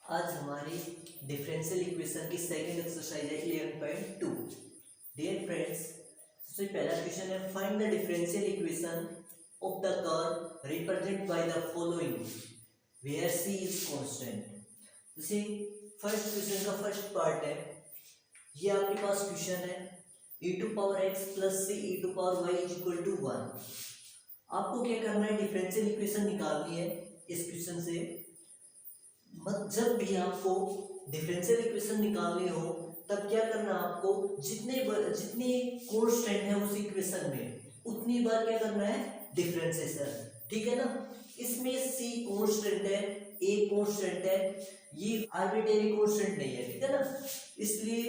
आज हमारी differential equation की सेकंड एक्सरसाइज है 11.2। डियर फ्रेंड्स, सबसे पहला क्वेश्चन है find the differential equation of the curve represent by the following where c is constant. जैसे फर्स्ट क्वेश्चन का फर्स्ट पार्ट है, ये आपके पास क्वेश्चन है e to power x plus c e to power y is equal to 1। आपको क्या करना है, डिफरेंशियल इक्वेशन निकालनी है इस क्वेश्चन से। जब भी आपको डिफरेंशियल इक्वेशन निकालनी हो तब क्या करना है, आपको जितने कांस्टेंट है उस इक्वेशन में उतनी बार क्या करना है, डिफरेंशिएशन। ठीक है ना। इसमें c कांस्टेंट है, a कांस्टेंट है, ये आर्बिट्रेरी कांस्टेंट नहीं है। ठीक है ना। इसलिए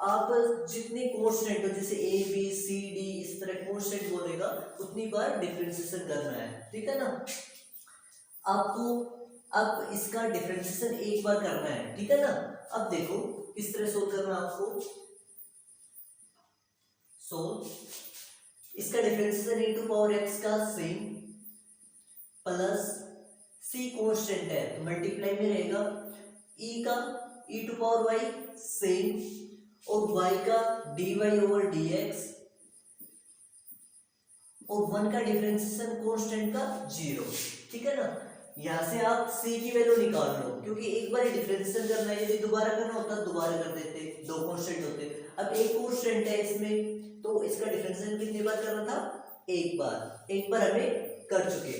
आप जितने कांस्टेंट हो, जैसे a b c d इस तरह कांस्टेंट बोलेगा उतनी बार डिफरेंशिएशन करना है। ठीक है ना। आपको अब इसका डिफरेंशिएशन एक बार करना है। ठीक है ना। अब देखो किस तरह सोल्व करना है आपको। इसका differentiation e to power x का सेम प्लस c कांस्टेंट है तो मल्टीप्लाई में रहेगा, e का e to power y same और y का dy ओवर dx और 1 का डिफरेंशिएशन कांस्टेंट का 0। ठीक है ना। यहाँ से आप c की वैल्यू निकाल लो, क्योंकि एक बार डिफरेंशिएशन करना है, यदि दोबारा करना होता तो दोबारा कर देते, दो कांस्टेंट होते। अब एक कांस्टेंट है इसमें तो इसका डिफरेंशिएशन कितनी बार करना था, एक बार हमें कर चुके।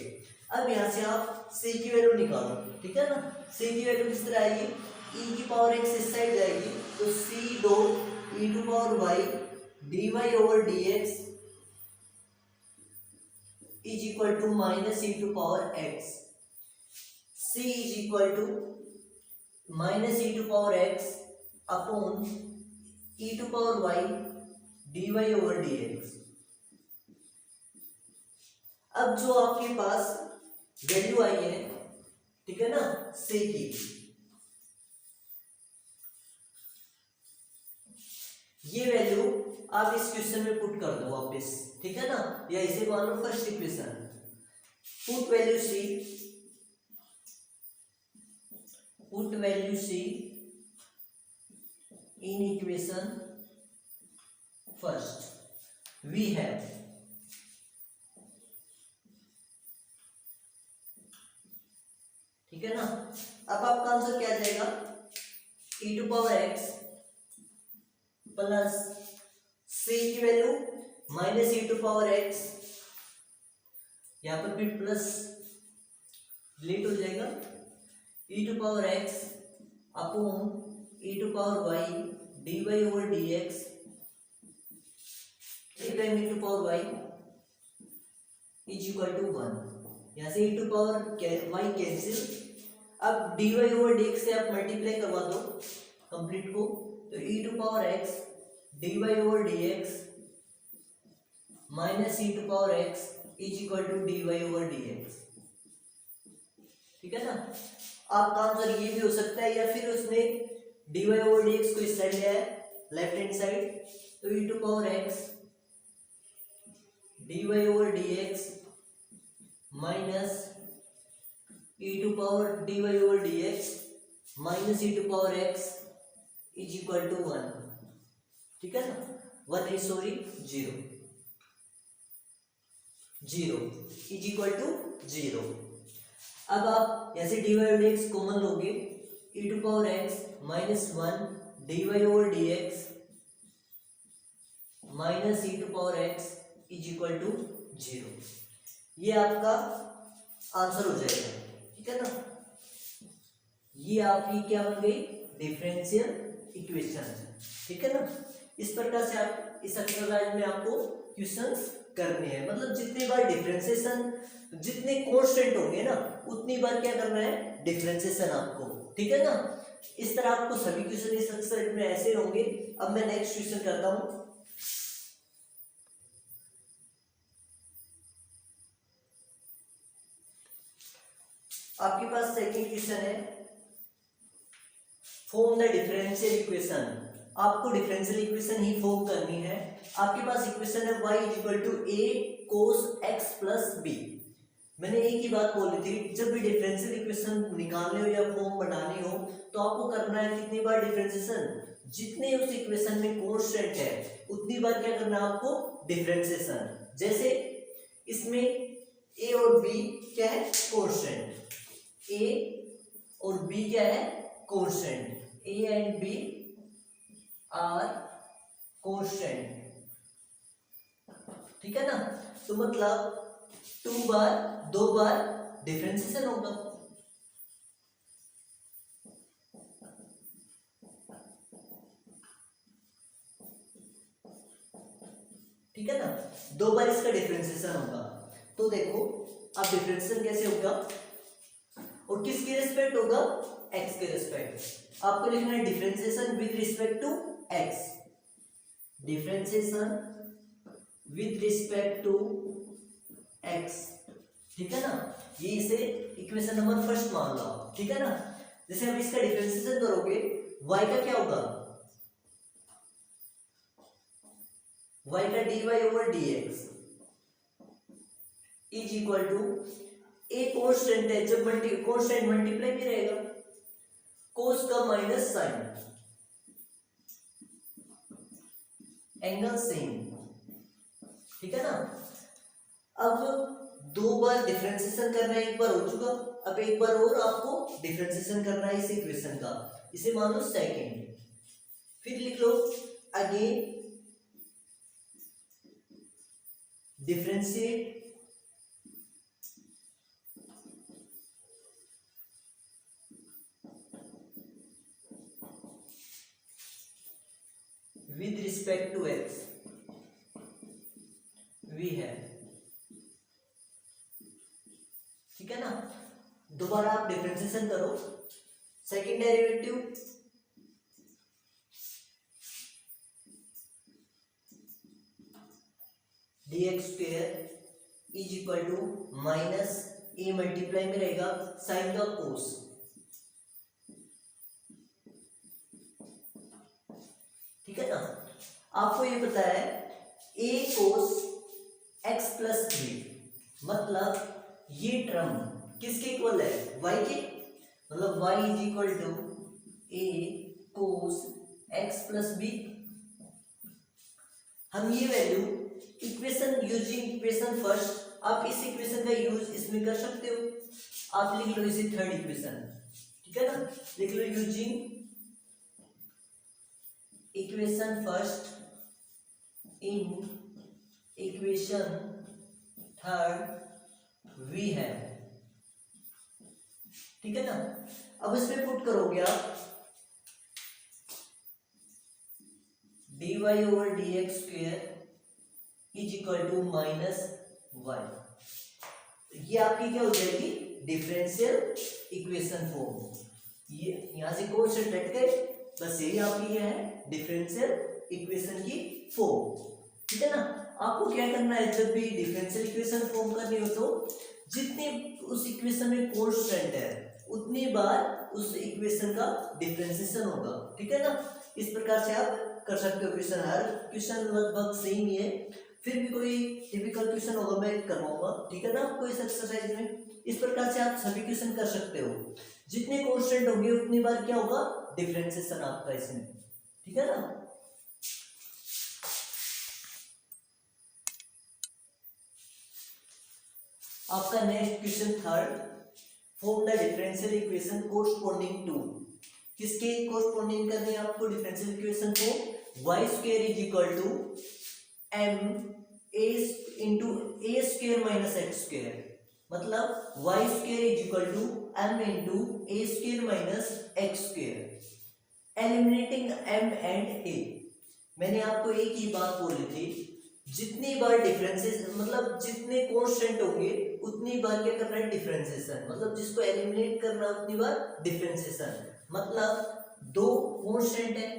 अब यहाँ से आप c की वैल्यू निकालो। ठीक है ना। c की वैल्यू किस तरह आएगी, e की पावर x इस साइड जाएगी तो c dot e to power y dy over dx is equal to minus e to power x। c is equal to minus e to power x upon e to power y dy over dx। अब जो आपके पास value आई है, ठीक है ना, c की, ये value आप इस क्वेश्चन में पुट कर दो वापस। ठीक है ना। या इसे मान लो first equation, put value c in equation first we have, ठीक है ना। अब आपका आंसर क्या आ जाएगा, e to power x plus c की value minus e to power x, यहां पर फिर प्लस डिलीट हो जाएगा, e to power x upon e to power y dy over dx e to power y is equal to 1। यहाँ से e to power y cancel. अब dy over dx से आप मल्टीप्लाई करवा दो कंप्लीट को, तो e to power x dy over dx minus e to power x is equal to dy over dx। ठीक है ना। आपका आंसर ये भी हो सकता है, या फिर उसने dy ओवर dx को इस साइड लिया है लेफ्ट हैंड साइड, तो e to power x dy over dx minus e to power dy over dx minus e to power x is equal to 1। ठीक है ना। 1 is sorry 0 is equal to 0। अब आप ऐसे dy over dx common लोगे, e to power x minus 1 dy over dx minus e to power x is equal to 0। ये आपका answer हो जाएगा। ठीक है ना। ये आपकी क्या बन गई, डिफरेंशियल इक्वेशन। ठीक है ना। इस प्रकार से आप इस एक्सरसाइज में आपको क्वेश्चंस करने हैं, मतलब जितनी बार डिफरेंशिएशन, जितने कांस्टेंट होंगे ना उतनी बार क्या करना है, डिफरेंशिएशन आपको। ठीक है ना। इस तरह आपको सभी क्वेश्चन इस एक्सरसाइज में ऐसे होंगे। अब मैं नेक्स्ट क्वेश्चन करता हूं। आपके पास सेकंड क्वेश्चन है, फॉर्म द डिफरेंशियल इक्वेशन। आपको डिफरेंशियल इक्वेशन ही फॉर्म करनी है। आपके पास इक्वेशन है y is equal to a cos x plus b। मैंने एक ही बात बोली थी, जब भी डिफरेंशियल इक्वेशन निकालने हो या फॉर्म बनानी हो तो आपको करना है कितनी बार डिफरेंशिएशन, जितने उस इक्वेशन में कांस्टेंट है उतनी बार क्या करना है आपको डिफरेंशिएशन। जैसे इसमें ए और बी क्या है कांस्टेंट, ए और बी क्या है constant, a and b are constant, ठीक है ना। तो मतलब 2 बार डिफरेंशिएशन होगा। ठीक है ना, 2 बार इसका डिफरेंशिएशन होगा। तो देखो अब डिफरेंशिएशन कैसे होगा और किसके रिस्पेक्ट होगा, x के रिस्पेक्ट। आपको लिखना है differentiation with respect to x, differentiation with respect to x, ठीक है ना। ये इसे इक्वेशन नंबर फर्स्ट मान लो, ठीक है ना। जैसे अब इसका डिफरेंशिएशन करोगे y का क्या होगा, y का dy over dx is equal to a constant है, जब कांस्टेंट मल्टीप्लाई भी रहेगा कोस का माइनस साइन, एंगल सेम, ठीक है ना। अब 2 बार डिफरेंशिएशन करना है, एक बार हो चुका, अब एक बार और आपको डिफरेंशिएशन करना है इस इक्वेशन का, इसे मान लो सेकेंड। फिर लिख लो again differentiate with respect to x, we है, ठीक है ना। दोबारा आप डिफरेंशिएशन करो, second derivative dx square is equal to minus a multiply में रहेगा साइन का कोस, ठीक है ना। आपको ये पता है a cos x plus b, मतलब ये टर्म किसके इक्वल है, y के, मतलब y is equal to a cos x plus b. हम ये value equation using equation first, आप इस इक्वेशन का यूज इसमें कर सकते हो, आप लिख लो इसे थर्ड इक्वेशन, ठीक है ना। लिख लो using equation first in equation third we है, ठीक है ना। अब इसमें पुट करोगे आप dy over dx square is equal to minus y, ये आपकी क्या हो जाएगी डिफरेंशियल इक्वेशन फॉर्म। ये यहां से कांस्टेंट हट गए, बस यही आपकी क्या है डिफरेंशियल इक्वेशन की फॉर्म, ठीक है ना। आपको क्या करना है, जब भी डिफरेंशियल इक्वेशन फॉर्म करनी हो तो जितने उस इक्वेशन में कांस्टेंट है उतनी बार उस इक्वेशन का डिफरेंशिएशन होगा, ठीक है ना। इस प्रकार से आप कर सकते हो क्वेश्चन, हर क्वेश्चन लगभग सेम ही है, फिर भी कोई टिपिकल क्वेश्चन होगा मैं करवाऊंगा, ठीक है ना, आपको इस एक्सरसाइज में। इस प्रकार से आप सभी क्वेश्चन कर सकते हो, जितने कांस्टेंट होंगे उतनी बार क्या होगा डिफरेंशिएशन आपका इसमें, ठीक है ना। आपका next question third, form the differential equation corresponding to, किसके कोरस्पोंडिंग करनी है आपको डिफरेंशियल इक्वेशन को, y square is equal to m a into a square minus x square, मतलब y square is equal to m into a square minus x square, eliminating m and a। मैंने आपको एक ही बात बोली थी, जितनी बार differences मतलब जितने कांस्टेंट होंगे उतनी बार क्या करना है डिफरेंशिएशन, मतलब जिसको एलिमिनेट करना उतनी बार डिफरेंशिएशन। मतलब 2 कांस्टेंट है,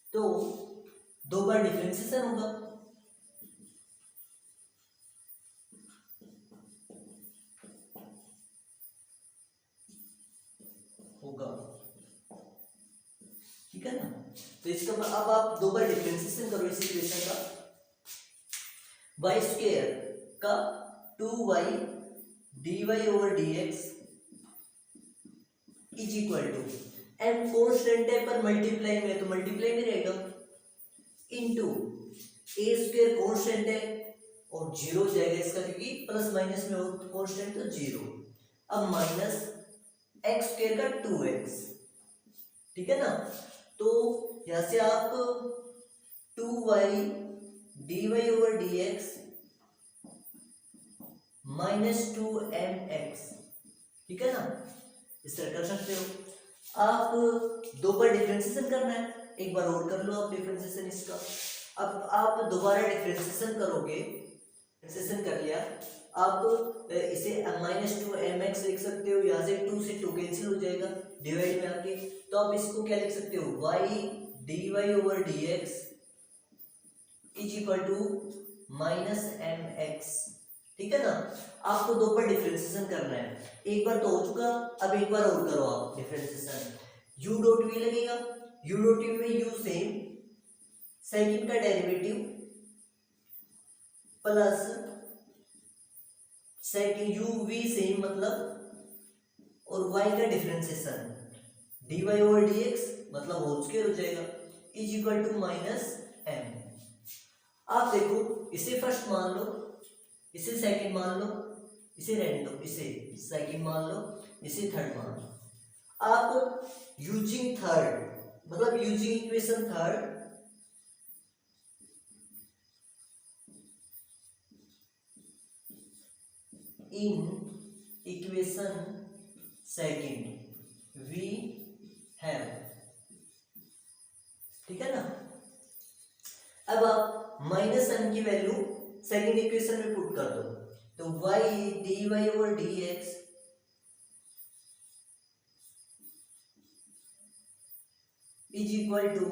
तो 2 बार डिफरेंशिएशन होगा, ठीक है ना। तो इसका अब आप 2 बार डिफरेंशिएशन करो इस इक्वेशन का, y स्क्वायर का 2y dy over dx is equal to m constant है पर मल्टीप्लाई में, तो मल्टीप्लाई में रहेगा, इनटू a स्क्वायर कॉन्स्टेंट है और जीरो हो जाएगा इसका, क्योंकि प्लस माइनस में हो कॉन्स्टेंट तो जीरो। अब माइनस एक्स स्क्वायर का 2x, ठीक है ना। तो यहां से आप 2y dy over dx minus 2mx, ठीक है ना, इस तरह कर सकते हो। आप दो बार डिफरेंशिएशन करना है, एक बार और कर लो आप डिफरेंशिएशन इसका। अब आप दोबारा डिफरेंशिएशन करोगे, डिफरेंशिएशन कर लिया, आप इसे माइनस 2mx लिख सकते हो, यहाँ से 2 से 2 कैंसिल हो जाएगा डिवाइड में आके, तो आप इसको क्या लिख सकते हो, y dy over dx is equal to minus mx, ठीक है ना। आपको दो बार डिफरेंशिएशन करना है, एक बार तो हो चुका, अब एक बार और करो आप डिफरेंशिएशन। u डॉट v लगेगा, u डॉट v में u सेम, सेकंड का derivative plus second u v same मतलब, और y का डिफरेंशिएशन dy ओवर dx मतलब होल स्क्वायर हो जाएगा is equal to minus m। आप देखो, इसे फर्स्ट मान लो, इसे सेकंड मान लो, इसे रहने दो, इसे सेकंड मान लो, इसे थर्ड मान लो। आप यूजिंग थर्ड मतलब using equation third in equation second we have, ठीक है ना। अब आप माइनस m की वैल्यू सेकंड इक्वेशन में पुट कर दो, तो y dy over dx is equal to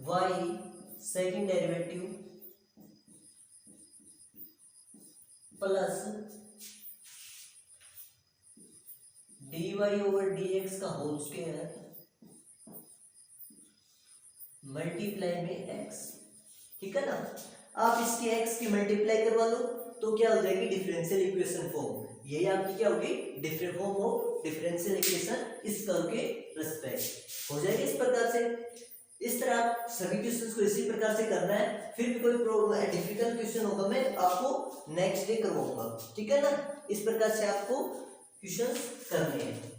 y second derivative plus dy over dx का होल स्क्वायर मल्टीप्लाई में x, ठीक है ना। आप इसकी x की मल्टीप्लाई करवा लो तो क्या हो जाएगी, डिफरेंशियल इक्वेशन फॉर्म। यही आपकी क्या होगी, different form of differential equation इस कर्व के रिस्पेक्ट हो जाएगी इस प्रकार से। इस तरह आप सभी क्वेश्चंस को इसी प्रकार से करना है, फिर भी कोई प्रॉब्लम डिफिकल्ट क्वेश्चन होगा मैं आपको नेक्स्ट डे करवाऊंगा, ठीक है ना। इस प्रकार से आपको क्वेश्चंस करने हैं।